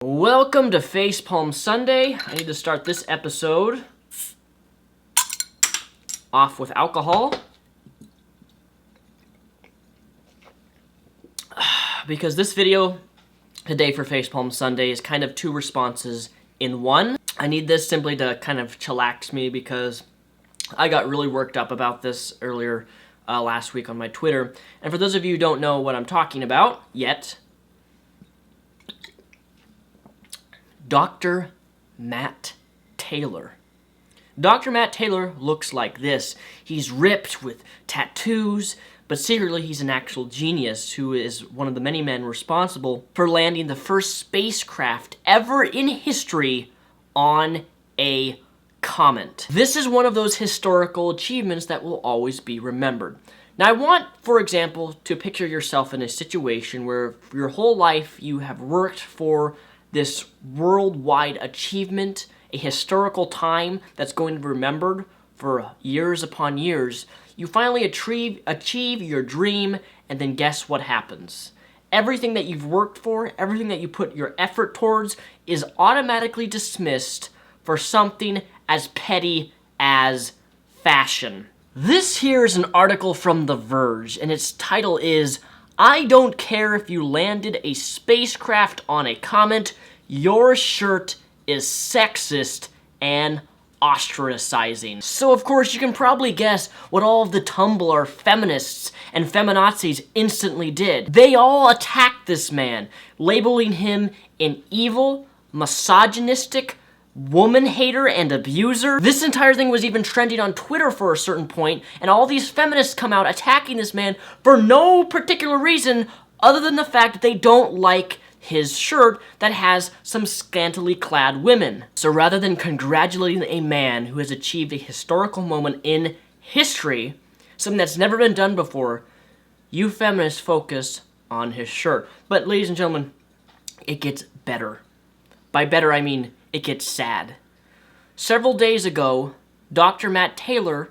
Welcome to Facepalm Sunday. I need to start this episode off with alcohol because this video today for Facepalm Sunday is kind of two responses in one. I need this simply to kind of chillax me because I got really worked up about this earlier last week on my Twitter. And for those of you who don't know what I'm talking about yet, Dr. Matt Taylor. Dr. Matt Taylor looks like this. He's ripped with tattoos, but secretly he's an actual genius who is one of the many men responsible for landing the first spacecraft ever in history on a comet. This is one of those historical achievements that will always be remembered. Now I want, for example, to picture yourself in a situation where for your whole life you have worked for this worldwide achievement, a historical time that's going to be remembered for years upon years. You finally achieve your dream, and then guess what happens? Everything that you've worked for, everything that you put your effort towards is automatically dismissed for something as petty as fashion. This here is an article from The Verge, and its title is, "I don't care if you landed a spacecraft on a comet, your shirt is sexist and ostracizing." So of course you can probably guess what all of the Tumblr feminists and feminazis instantly did. They all attacked this man, labeling him an evil, misogynistic, woman hater and abuser. This entire thing was even trending on Twitter for a certain point, and all these feminists come out attacking this man for no particular reason other than the fact that they don't like his shirt that has some scantily clad women. So rather than congratulating a man who has achieved a historical moment in history, something that's never been done before, you feminists focus on his shirt. But ladies and gentlemen, it gets better. By better, I mean it gets sad. Several days ago, Dr. Matt Taylor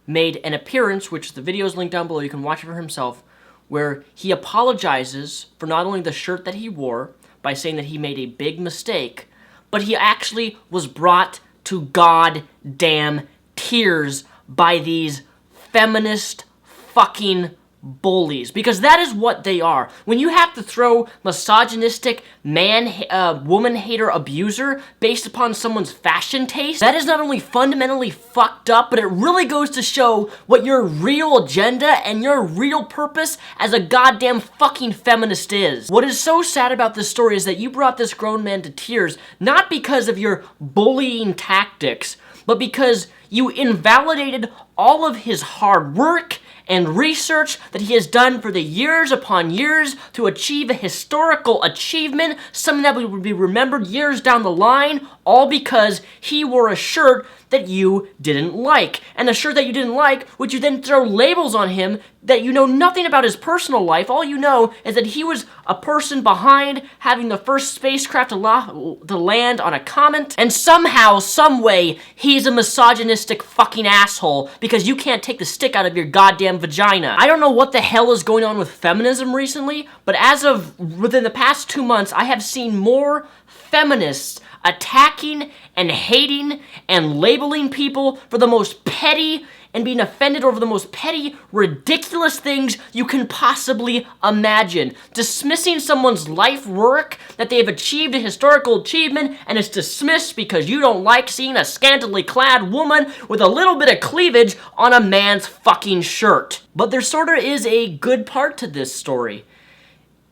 made an appearance, which the video is linked down below, you can watch it for himself, where he apologizes for not only the shirt that he wore by saying that he made a big mistake, but he actually was brought to goddamn tears by these feminist fucking bullies, because that is what they are. When you have to throw misogynistic woman hater abuser based upon someone's fashion taste, that is not only fundamentally fucked up, but it really goes to show what your real agenda and your real purpose as a goddamn fucking feminist is. What is so sad about this story is that you brought this grown man to tears, not because of your bullying tactics, but because you invalidated all of his hard work and research that he has done for the years upon years to achieve a historical achievement, something that would be remembered years down the line, all because he wore a shirt that you didn't like. And the shirt that you didn't like, would you then throw labels on him that you know nothing about his personal life. All you know is that he was a person behind having the first spacecraft to land on a comet, and somehow, someway, he's a misogynistic fucking asshole because you can't take the stick out of your goddamn vagina. I don't know what the hell is going on with feminism recently, but as of within the past 2 months, I have seen more feminists attacking and hating and labeling people for the most petty and being offended over the most petty, ridiculous things you can possibly imagine. Dismissing someone's life work, that they've achieved a historical achievement, and it's dismissed because you don't like seeing a scantily clad woman with a little bit of cleavage on a man's fucking shirt. But there sort of is a good part to this story.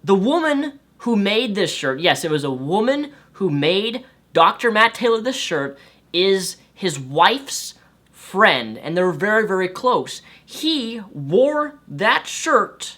The woman who made this shirt, yes, it was a woman who made Dr. Matt Taylor this shirt, is his wife's friend, and they're very, very close. He wore that shirt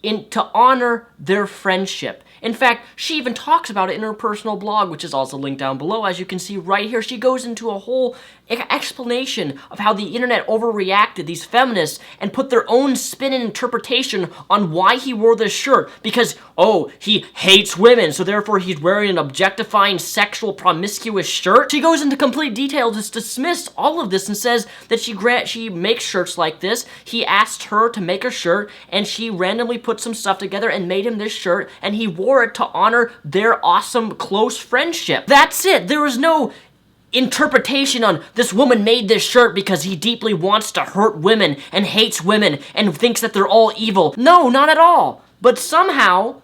to honor their friendship. In fact, she even talks about it in her personal blog, which is also linked down below. As you can see right here, she goes into a whole explanation of how the internet overreacted, these feminists, and put their own spin and interpretation on why he wore this shirt. Because, oh, he hates women, so therefore he's wearing an objectifying, sexual, promiscuous shirt. She goes into complete detail to dismiss all of this and says that she makes shirts like this. He asked her to make a shirt, and she randomly put some stuff together and made him this shirt, and he wore wore it to honor their awesome close friendship. That's it. There was no interpretation on this woman made this shirt because he deeply wants to hurt women and hates women and thinks that they're all evil. No, not at all. But somehow,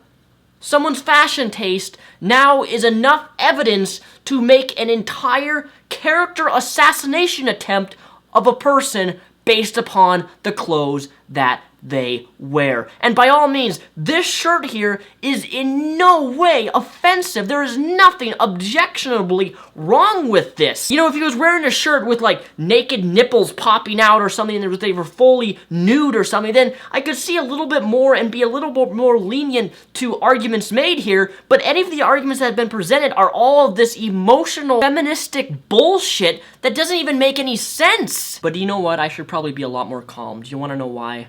someone's fashion taste now is enough evidence to make an entire character assassination attempt of a person based upon the clothes that they wear. And by all means, this shirt here is in no way offensive. There is nothing objectionably wrong with this. You know, if he was wearing a shirt with like naked nipples popping out or something, and they were fully nude or something, then I could see a little bit more and be a little bit more lenient to arguments made here. But any of the arguments that have been presented are all of this emotional, feministic bullshit that doesn't even make any sense. But you know what? I should probably be a lot more calm. Do you want to know why?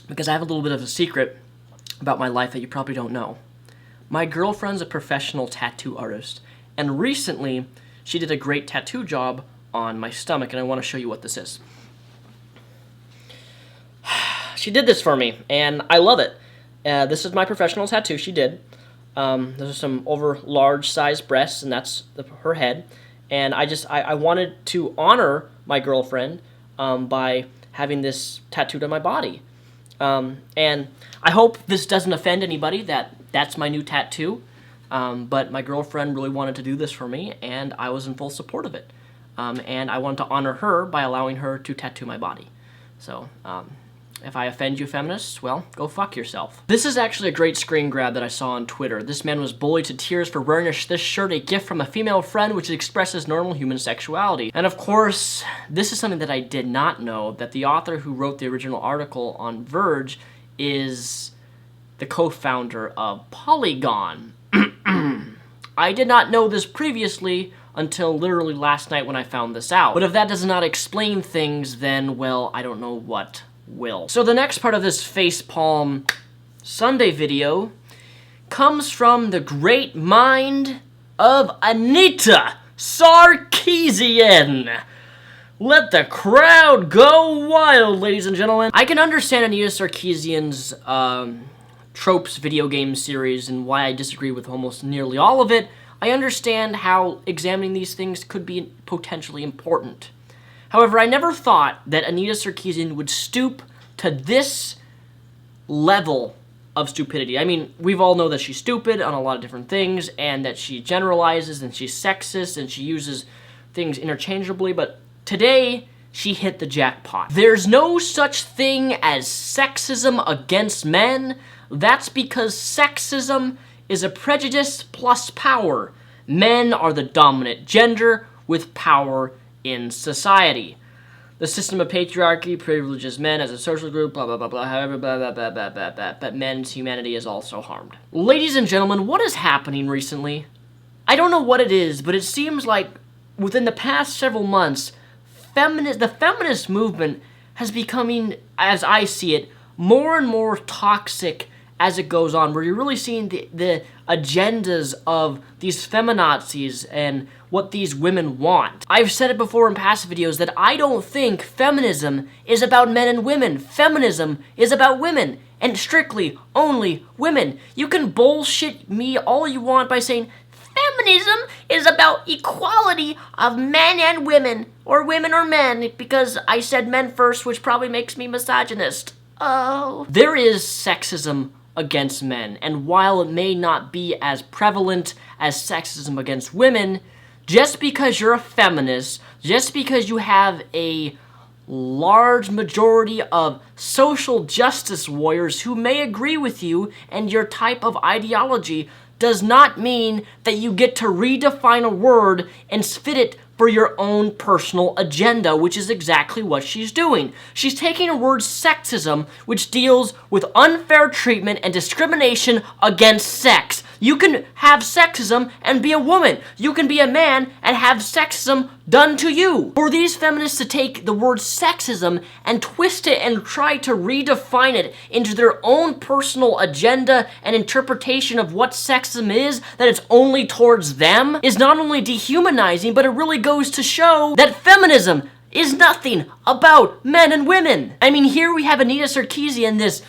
Because I have a little bit of a secret about my life that you probably don't know. My girlfriend's a professional tattoo artist, and recently she did a great tattoo job on my stomach, and I want to show you what this is. She did this for me, and I love it. This is my professional tattoo she did. Those are some over large size breasts, and that's her head. And I wanted to honor my girlfriend by having this tattooed on my body. And I hope this doesn't offend anybody that's my new tattoo, but my girlfriend really wanted to do this for me, and I was in full support of it. And I wanted to honor her by allowing her to tattoo my body. So, if I offend you feminists, well, go fuck yourself. This is actually a great screen grab that I saw on Twitter. This man was bullied to tears for wearing this shirt, a gift from a female friend which expresses normal human sexuality. And of course, this is something that I did not know, that the author who wrote the original article on Verge is the co-founder of Polygon. I did not know this previously until literally last night when I found this out. But if that does not explain things, then, well, I don't know what will. So the next part of this Facepalm Sunday video comes from the great mind of Anita Sarkeesian. Let the crowd go wild, ladies and gentlemen. I can understand Anita Sarkeesian's tropes video game series and why I disagree with almost nearly all of it. I understand how examining these things could be potentially important. However, I never thought that Anita Sarkeesian would stoop to this level of stupidity. I mean, we've all know that she's stupid on a lot of different things, and that she generalizes, and she's sexist, and she uses things interchangeably, but today, she hit the jackpot. There's no such thing as sexism against men. That's because sexism is a prejudice plus power. Men are the dominant gender with power in society. The system of patriarchy privileges men as a social group, blah, blah, blah, blah, however, blah, blah, blah, blah, blah, blah, but men's humanity is also harmed. Ladies and gentlemen, what is happening recently? I don't know what it is, but it seems like within the past several months, the feminist movement has becoming, as I see it, more and more toxic as it goes on, where you're really seeing the agendas of these feminazis and what these women want. I've said it before in past videos that I don't think feminism is about men and women. Feminism is about women, and strictly only women. You can bullshit me all you want by saying feminism is about equality of men and women, or women or men, because I said men first, which probably makes me misogynist. Oh. There is sexism against men, and while it may not be as prevalent as sexism against women, just because you're a feminist, just because you have a large majority of social justice warriors who may agree with you and your type of ideology, does not mean that you get to redefine a word and fit it for your own personal agenda, which is exactly what she's doing. She's taking a word sexism, which deals with unfair treatment and discrimination against sex. You can have sexism and be a woman. You can be a man and have sexism done to you. For these feminists to take the word sexism and twist it and try to redefine it into their own personal agenda and interpretation of what sexism is, that it's only towards them, is not only dehumanizing, but it really goes to show that feminism is nothing about men and women. I mean, here we have Anita Sarkeesian, this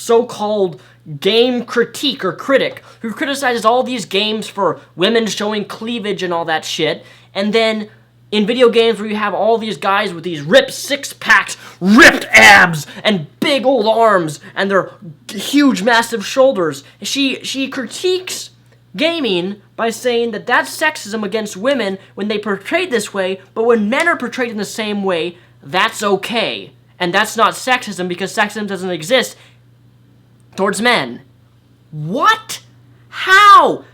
so-called game critique or critic who criticizes all these games for women showing cleavage and all that shit, and then in video games where you have all these guys with these ripped six-packs, ripped abs, and big old arms, and their huge, massive shoulders, she critiques gaming by saying that that's sexism against women when they portrayed this way, but when men are portrayed in the same way, that's okay. And that's not sexism because sexism doesn't exist towards men. What? How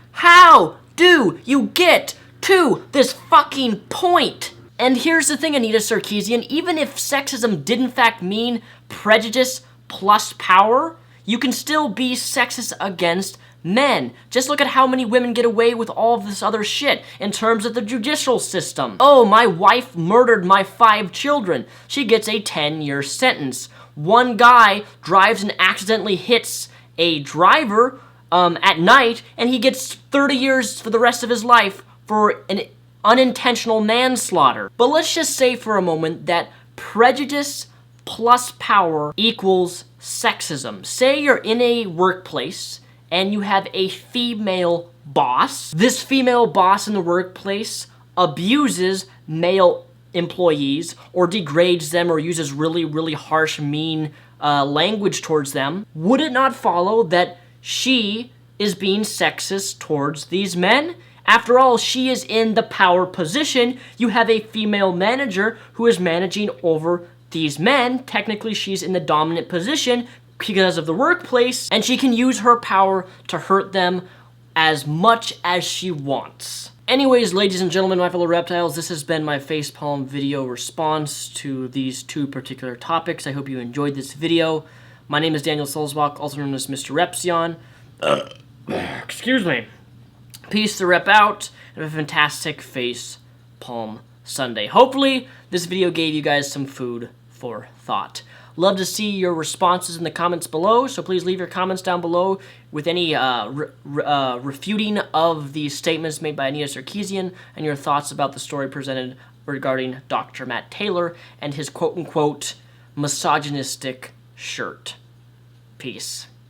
do you get to this fucking point? And here's the thing, Anita Sarkeesian, even if sexism did in fact mean prejudice plus power, you can still be sexist against men. Just look at how many women get away with all of this other shit in terms of the judicial system. Oh, my wife murdered my 5 children. She gets a 10-year sentence. One guy drives and accidentally hits a driver at night, and he gets 30 years for the rest of his life for an unintentional manslaughter. But let's just say for a moment that prejudice plus power equals sexism. Say you're in a workplace and you have a female boss. This female boss in the workplace abuses male employees or degrades them or uses really, really harsh, mean language towards them. Would it not follow that she is being sexist towards these men? After all, she is in the power position. You have a female manager who is managing over these men. Technically, she's in the dominant position because of the workplace, and she can use her power to hurt them as much as she wants. Anyways, ladies and gentlemen, my fellow reptiles, this has been my facepalm video response to these 2 particular topics. I hope you enjoyed this video. My name is Daniel Sulzbach, also known as Mr. Repsion. Excuse me. Peace the rep out, and have a fantastic face palm Sunday. Hopefully, this video gave you guys some food for thought. Love to see your responses in the comments below, so please leave your comments down below with any refuting of the statements made by Anita Sarkeesian and your thoughts about the story presented regarding Dr. Matt Taylor and his quote-unquote misogynistic shirt. Peace.